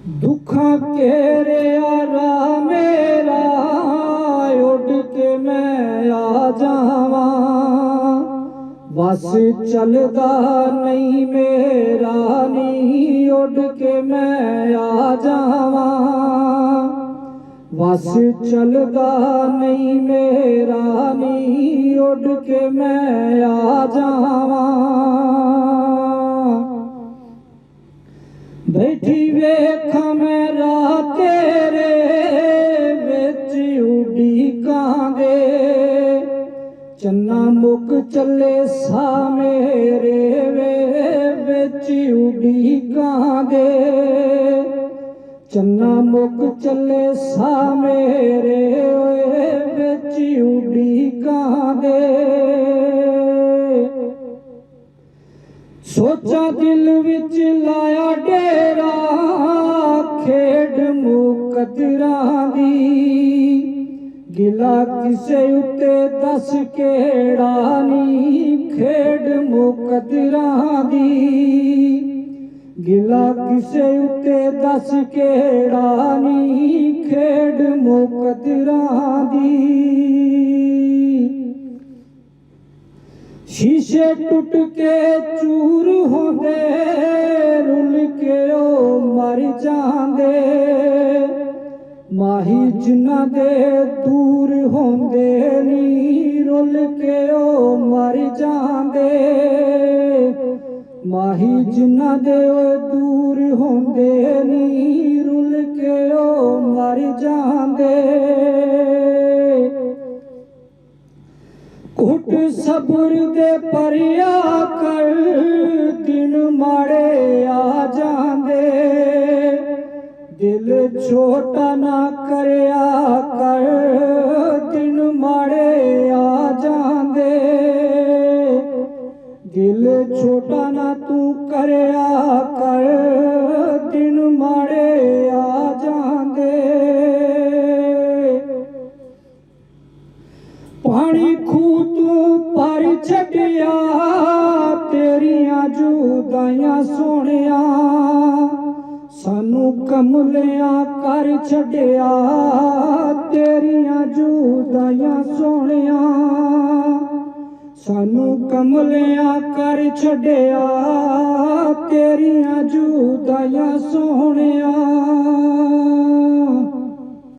दुखा घेरिया राह मेरा उड़ के मैं आ जावा, बस चलदा नहीं मेरा नी उड़ के मैं आ जावा, बस चलदा नहीं मेरा नी उड़ के मैं आ जावा। बैठी वेखा मैं राह तेरे विच उड़ीकांगे, चन्ना मुक चले सा मेरे विच उड़ीकांगे, चन्ना मुक चले सा मेरे विच उड़ीकांगे। सोचा दिल विच लाया डेरा खेड मुकदरां दी, गिला किसे उत्ते दस केड़ा नी खेड मुकदरां दी, गिला किसे उत्ते दस केड़ा नी खेड मुकदरां दी। शीशे टुट के चूर होंदे रुल के ओ मर जांदे, माही जिन्ना दे दूर होंदे नी रुल के ओ मर जांदे, माही जिन्ना दे दूर होंदे नी रुल के ओ मर जांदे। घुट सब्र दे परिया कर दिन माड़े आ जांदे, दिल छोटा ना करया कर दिन माड़े आ जांदे, दिल छोटा ना तू करया कर दिन माड़े आ जांदे। पानी खूह तू पर छड्डिया तेरियां जुदाइयां सोहणिया, सानू कमलियां कर छड्डिया तेरियां जुदाइयां सोहणिया, सानू कमलियां कर छड्डिया तेरियां जुदाइयां सोहणिया।